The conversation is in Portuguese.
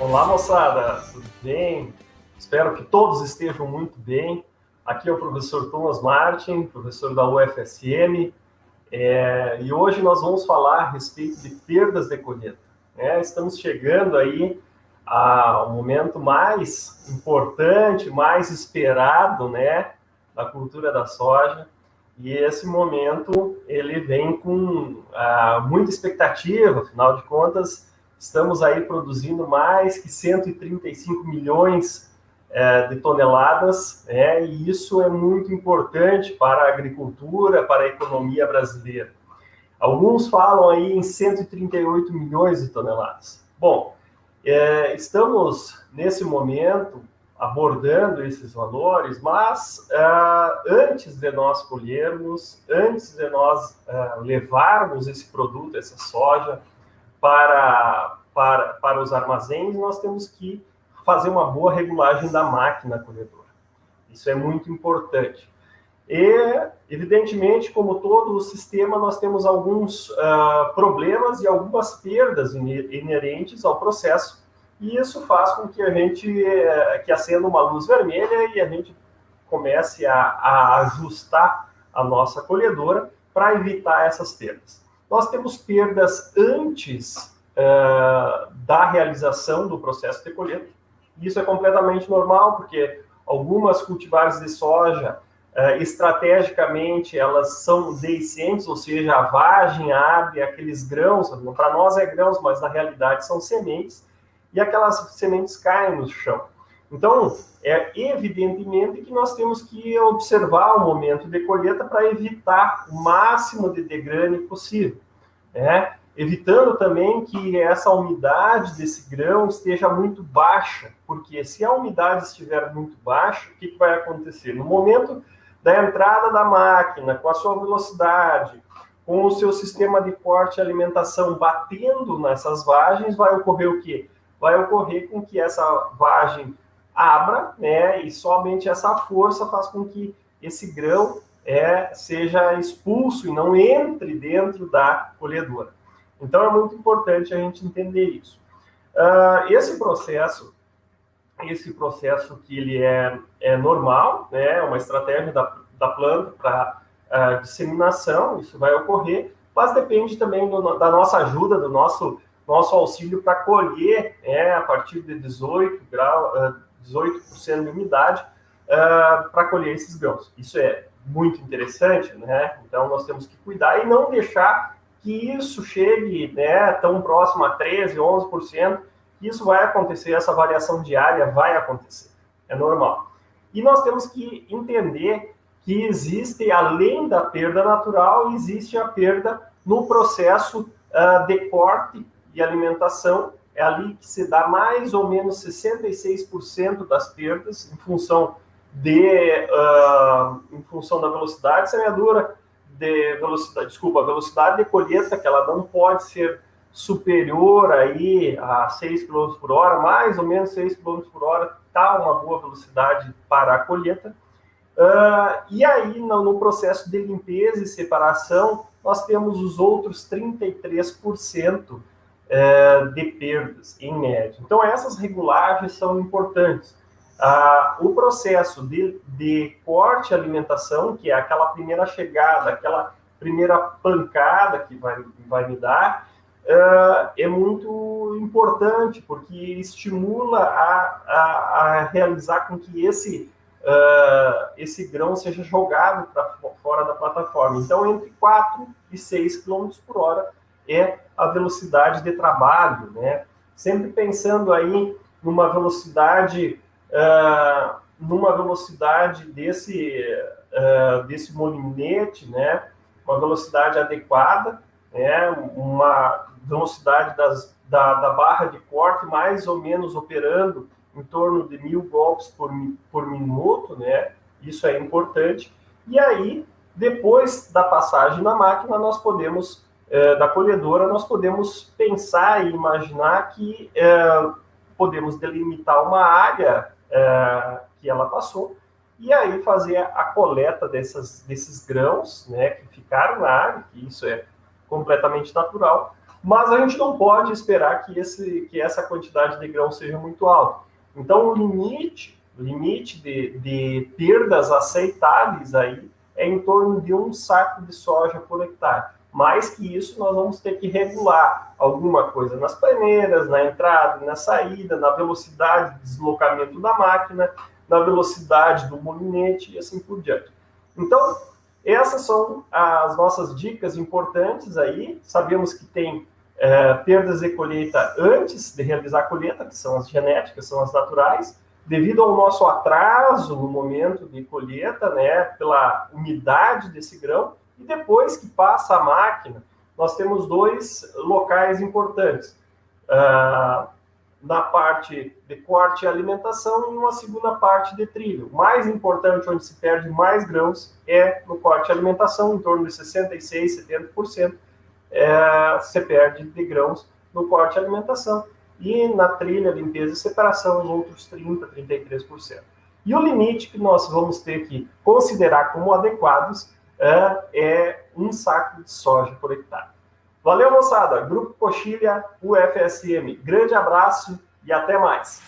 Olá, moçada, tudo bem? Espero que todos estejam muito bem. Aqui é o professor Thomas Martin, professor da UFSM, e hoje nós vamos falar a respeito de perdas de colheita. Estamos chegando aí ao momento mais importante, mais esperado, da cultura da soja, e esse momento ele vem com muita expectativa. Afinal de contas, estamos aí produzindo mais que 135 milhões de toneladas, e isso é muito importante para a agricultura, para a economia brasileira. Alguns falam aí em 138 milhões de toneladas. Bom, estamos nesse momento abordando esses valores, mas antes de nós colhermos, antes de nós levarmos esse produto, essa soja, para os armazéns, nós temos que fazer uma boa regulagem da máquina colhedora. Isso é muito importante. E, evidentemente, como todo o sistema, nós temos alguns problemas e algumas perdas inerentes ao processo, e isso faz com que a gente, que acenda uma luz vermelha e a gente comece a ajustar a nossa colhedora para evitar essas perdas. Nós temos perdas antes da realização do processo de colheita. Isso é completamente normal, porque algumas cultivares de soja, estrategicamente, elas são deiscentes, ou seja, a vagem abre aqueles grãos, para nós é grãos, mas na realidade são sementes, e aquelas sementes caem no chão. Então, evidentemente que nós temos que observar o momento de colheita para evitar o máximo de degrane possível, evitando também que essa umidade desse grão esteja muito baixa, porque se a umidade estiver muito baixa, o que vai acontecer? No momento da entrada da máquina, com a sua velocidade, com o seu sistema de corte e alimentação batendo nessas vagens, vai ocorrer o quê? Vai ocorrer com que essa vagem abra, e somente essa força faz com que esse grão seja expulso e não entre dentro da colhedora. Então, é muito importante a gente entender isso. Esse processo que ele é normal, uma estratégia da planta para disseminação, isso vai ocorrer, mas depende também da nossa ajuda, do nosso auxílio para colher a partir de 18% de umidade para colher esses grãos. Isso é muito interessante, Então, nós temos que cuidar e não deixar que isso chegue tão próximo a 13%, 11%, que isso vai acontecer, essa variação diária vai acontecer, é normal. E nós temos que entender que existe, além da perda natural, existe a perda no processo de corte e alimentação, é ali que se dá mais ou menos 66% das perdas em função da velocidade de semeadura, velocidade de colheita, que ela não pode ser superior aí a 6 km por hora, mais ou menos 6 km por hora, está uma boa velocidade para a colheita. E aí, no processo de limpeza e separação, nós temos os outros 33% de perdas, em média. Então, essas regulagens são importantes. O processo de corte e alimentação, que é aquela primeira chegada, aquela primeira pancada que vai me dar, é muito importante, porque estimula a realizar com que esse grão seja jogado para fora da plataforma. Então, entre 4 e 6 km por hora é a velocidade de trabalho, Sempre pensando aí numa velocidade desse molinete, uma velocidade adequada, uma velocidade da barra de corte mais ou menos operando em torno de 1.000 golpes por minuto, Isso é importante. E aí, depois da passagem na máquina, nós podemos, da colhedora, nós podemos pensar e imaginar que podemos delimitar uma área que ela passou, e aí fazer a coleta desses grãos, que ficaram na área, que isso é completamente natural, mas a gente não pode esperar que essa quantidade de grão seja muito alta. Então, o limite de perdas aceitáveis aí é em torno de 1 saco de soja por hectare. Mais que isso, nós vamos ter que regular alguma coisa nas peneiras, na entrada e na saída, na velocidade de deslocamento da máquina, na velocidade do molinete e assim por diante. Então, essas são as nossas dicas importantes aí. Sabemos que tem perdas de colheita antes de realizar a colheita, que são as genéticas, são as naturais, devido ao nosso atraso no momento de colheita, né, pela umidade desse grão, e depois que passa a máquina, nós temos 2 locais importantes. Na parte de corte e alimentação e uma segunda parte de trilho. O mais importante, onde se perde mais grãos, é no corte e alimentação, em torno de 66%, 70%, se perde de grãos no corte e alimentação. E na trilha, limpeza e separação, os outros 30%, 33%. E o limite que nós vamos ter que considerar como adequados é 1 saco de soja por hectare. Valeu, moçada! Grupo Coxilha, UFSM. Grande abraço e até mais!